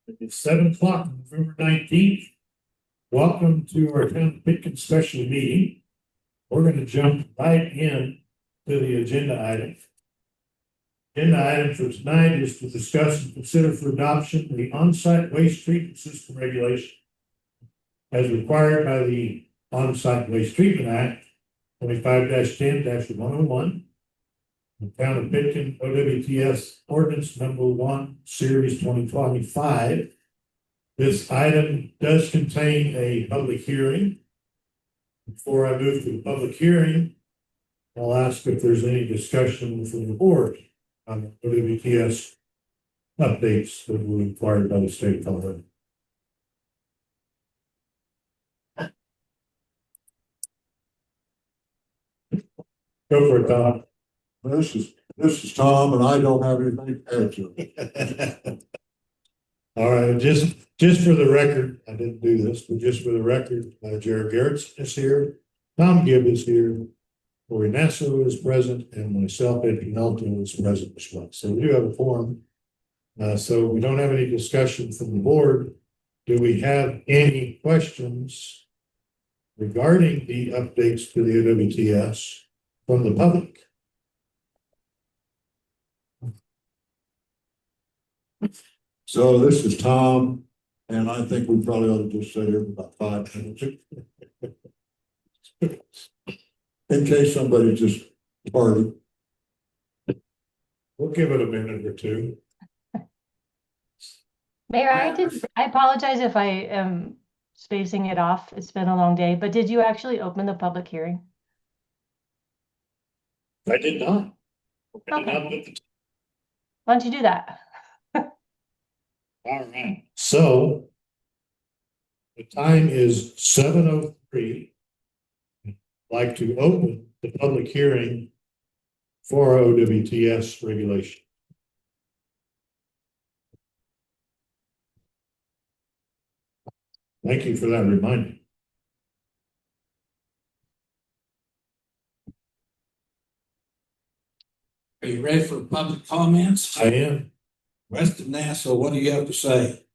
It's 7 o'clock, November 19th. Welcome to our town of Pitkin special meeting. We're going to jump right in to the agenda item. Agenda item for tonight is to discuss and consider for adoption the on-site waste treatment system regulation as required by the On-Site Waste Treatment Act 25-10-101. The town of Pitkin OWTS ordinance number 1 series 2025. This item does contain a public hearing. Before I move to the public hearing, I'll ask if there's any discussion from the board on the OWTS updates that were required by the state of Colorado. Go for it, Tom. This is Tom, and I don't have anything to add to it. All right, just for the record, I didn't do this, but just for the record, Jared Garrett is here, Tom Gibb is here, Lori Nasso is present, and myself, Ed Melton, is present as well. So we do have a forum. So we don't have any discussion from the board. Do we have any questions regarding the updates to the OWTS from the public? So this is Tom, and I think we probably ought to just sit here for about 5 minutes. In case somebody just party. We'll give it a minute or two. Mayor, I apologize if I am spacing it off. It's been a long day, but did you actually open the public hearing? I did not. Okay. Why don't you do that? All right, so the time is 7:03. I'd like to open the public hearing for OWTS regulation. Thank you for that reminder. Are you ready for public comments? I am. West of Nassau, what do you have to say?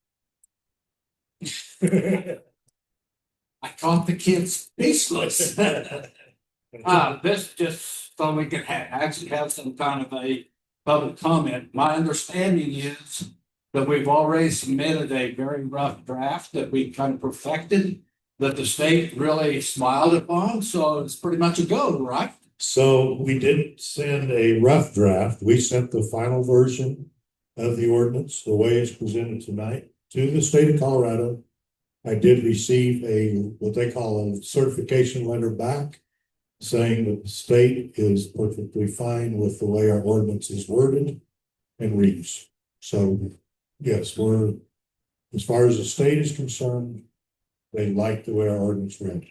I caught the kids speechless. This just so we can actually have some kind of a public comment. My understanding is that we've already submitted a very rough draft that we kind of perfected, that the state really smiled upon. So it's pretty much a go, right? So we didn't send a rough draft. We sent the final version of the ordinance, the way it's presented tonight, to the state of Colorado. I did receive what they call a certification letter back, saying that the state is perfectly fine with the way our ordinance is worded and reads. So yes, as far as the state is concerned, they like the way our ordinance read.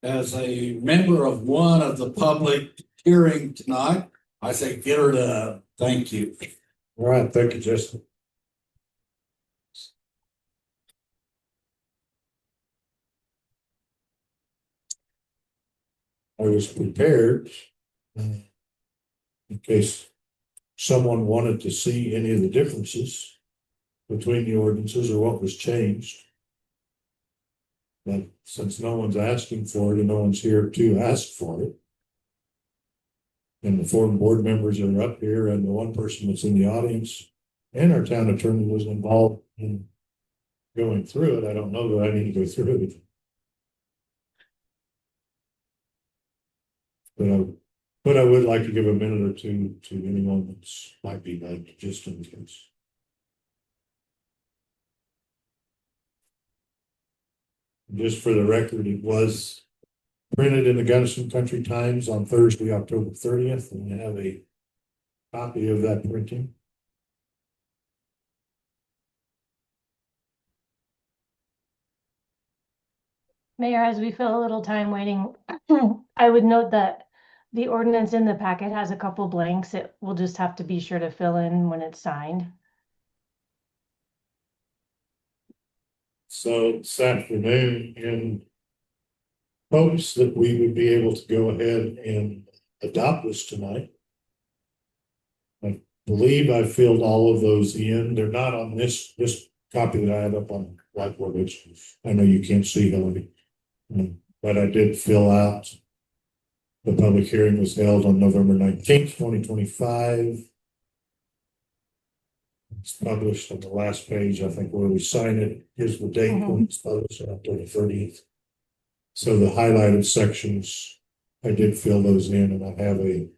As a member of one of the public hearing tonight, I say get her to thank you. All right, thank you, Justin. I was prepared in case someone wanted to see any of the differences between the ordinances or what was changed. But since no one's asking for it and no one's here to ask for it, and the 4 board members that are up here and the 1 person that's in the audience and our town attorney was involved in going through it, I don't know that I need to go through it. But I would like to give a minute or two to anyone that's might be like just in case. Just for the record, it was printed in the Gunnison Country Times on Thursday, October 30th, and I have a copy of that printing. Mayor, as we fill a little time waiting, I would note that the ordinance in the packet has a couple blanks. It will just have to be sure to fill in when it's signed. So this afternoon, in hopes that we would be able to go ahead and adopt this tonight, I believe I filled all of those in. They're not on this copy that I have up on Blackboard, which I know you can't see, Hillary. But I did fill out. The public hearing was held on November 19th, 2025. It's published on the last page, I think, where we sign it. Here's the date when it's published, October 30th. So the highlighted sections, I did fill those in, and I have a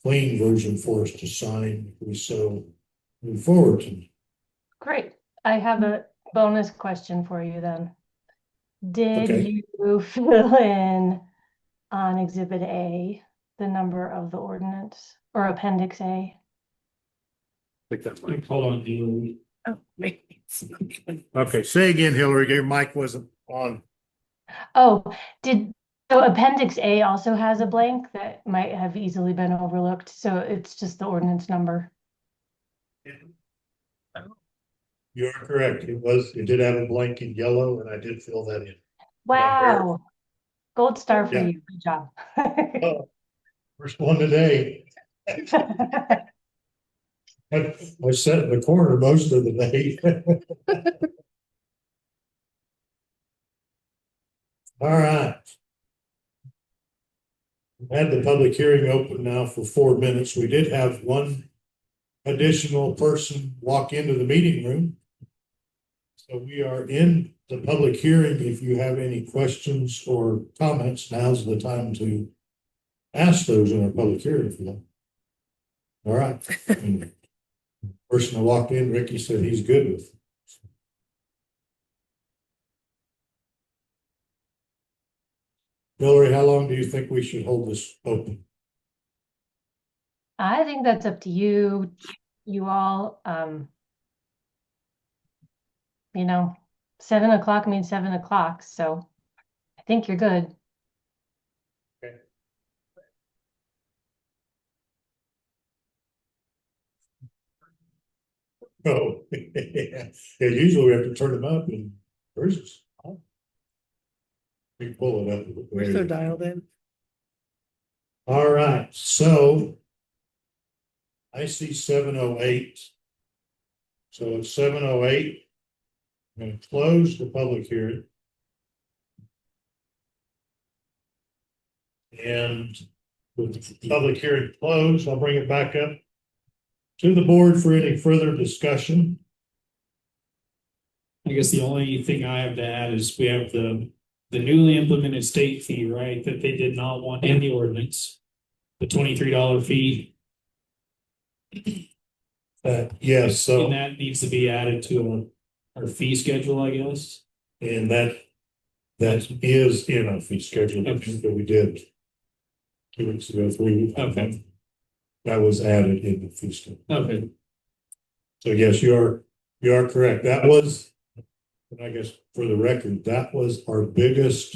clean version for us to sign if we so move forward to. Great. I have a bonus question for you then. Did Okay. you fill in on Exhibit A the number of the ordinance or Appendix A? Hold on, Hillary. Oh, wait. Okay, say again, Hillary, your mic wasn't on. Oh, so Appendix A also has a blank that might have easily been overlooked, so it's just the ordinance number. You are correct. It did have a blank in yellow, and I did fill that in. Wow. Gold star for Yeah. you. Good job. Oh, first one today. I sat in the corner most of the day. All right. We had the public hearing open now for 4 minutes. We did have one additional person walk into the meeting room. So we are in the public hearing. If you have any questions or comments, now's the time to ask those in our public hearing if you want. All right. Person that walked in, Ricky said he's good with. Hillary, how long do you think we should hold this open? I think that's up to you, you all. 7 o'clock means 7 o'clock, so I think you're good. Okay. Oh, yeah, usually we have to turn them up and where's this? We can pull it up. We're so dialed in. All right, so I see 7:08. So it's 7:08. I'm going to close the public hearing. And with the public hearing closed, I'll bring it back up to the board for any further discussion. I guess the only thing I have to add is we have the newly implemented state fee, right, that they did not want in the ordinance. The $23 fee, Yes, so. and that needs to be added to our fee schedule, I guess. And that is in our fee schedule that we did 2 weeks ago, 3 weeks. Okay. That was added in the fee schedule. Okay. So yes, you are correct. That was, and I guess for the record, that was our biggest.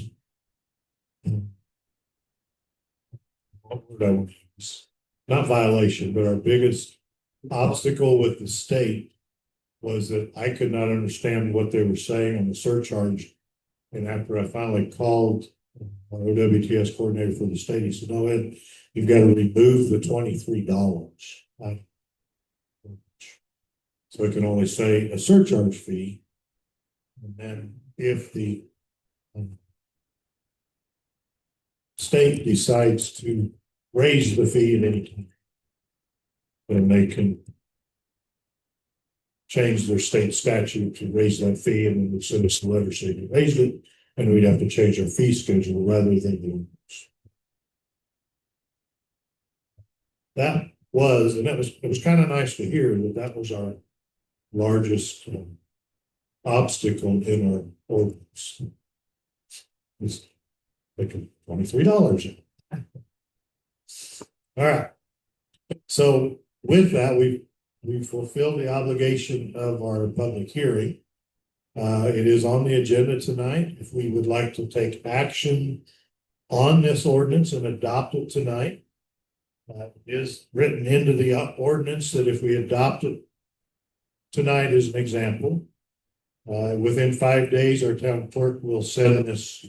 What word I would use? Not violation, but our biggest obstacle with the state was that I could not understand what they were saying on the surcharge. And after I finally called our OWTS coordinator for the state, he said, "No, Ed, you've got to remove the $23. So it can only say a surcharge fee. And then if the state decides to raise the fee at any time, then they can change their state statute to raise that fee, and then would send us a letter saying they raised it, and we'd have to change our fee schedule rather than the. That was, and it was kind of nice to hear that was our largest obstacle in our ordinance. It's like $23. All right. So with that, we fulfilled the obligation of our public hearing. It is on the agenda tonight. If we would like to take action on this ordinance and adopt it tonight, it is written into the ordinance that if we adopt it tonight as an example, within 5 days, our town clerk will send this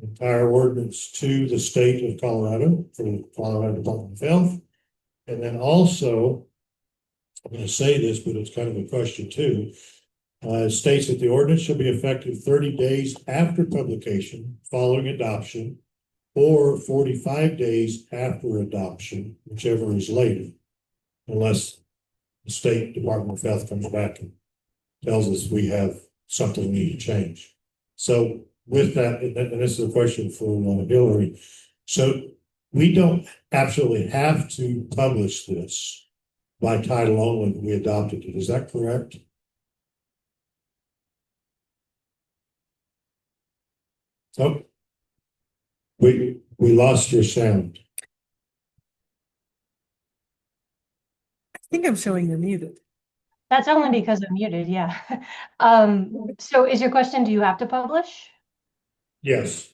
entire ordinance to the state of Colorado for the Colorado Department of Health. And then also, I'm gonna say this, but it's kind of a question too. It states that the ordinance shall be effective 30 days after publication following adoption, or 45 days after adoption, whichever is later. Unless the State Department of Health comes back and tells us we have something we need to change. So with that, and this is a question for Hillary. So we don't absolutely have to publish this by title only when we adopted it. Is that correct? So we lost your sound. I think I'm showing you're muted. That's only because I'm muted, yeah. So is your question, do you have to publish? Yes.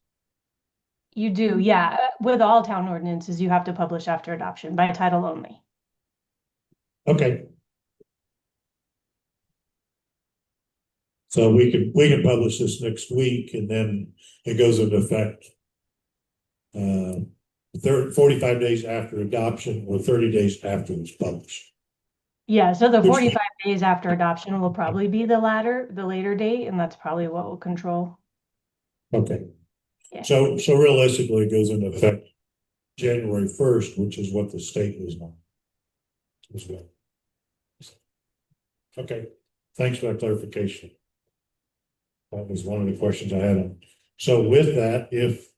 You do, yeah. With all town ordinances, you have to publish after adoption by title only. Okay. So we can publish this next week and then it goes into effect 45 days after adoption or 30 days after it's published. Yeah, so the Which- 45 days after adoption will probably be the later date, and that's probably what will control. Okay. Yeah. So realistically, it goes into effect January 1st, which is what the state is on. As well. Okay, thanks for that clarification. That was one of the questions I had. So with that, if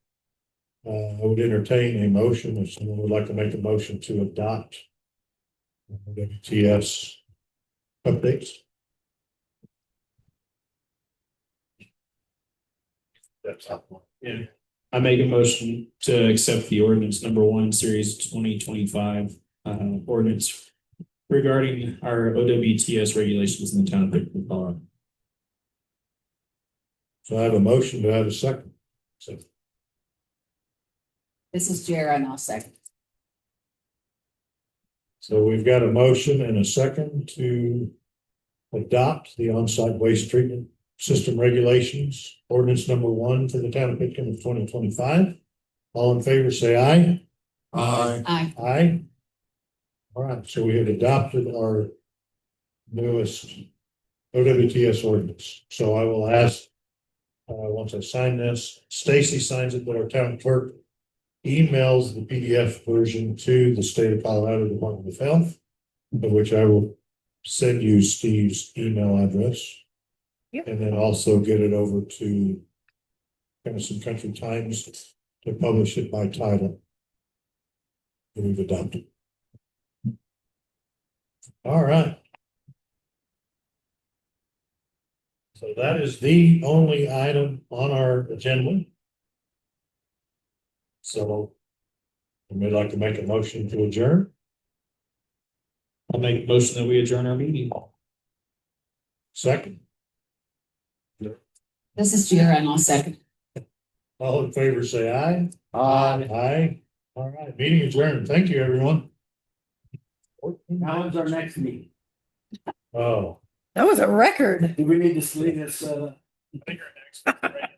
I would entertain a motion, if someone would like to make a motion to adopt WTS updates. That's up one. Yeah. I make a motion to accept the ordinance number 1, series 2025, ordinance regarding our OWTS regulations in the town of Pitkin, Colorado. So I have a motion, do I have a second? So This is Jara and I'll second. So we've got a motion and a second to adopt the on-site waste treatment system regulations, ordinance number 1 for the town of Pitkin of 2025. All in favor, say aye. Aye. Aye. Aye. All right, so we have adopted our newest OWTS ordinance. So I will ask, once I sign this, Stacy signs it, but our town clerk emails the PDF version to the state of Colorado Department of Health, of which I will send you Steve's email address. Yep. And then also get it over to Tennessee Country Times to publish it by title that we've adopted. All right. So that is the only item on our agenda. So we'd like to make a motion to adjourn. I'll make a motion that we adjourn our meeting. Second, This is Jara and I'll second. all in favor, say aye. Aye. Aye. All right, meeting adjourned. Thank you, everyone. Now when's our next meeting? Oh. That was a record. Do we need to sleep this, I think our next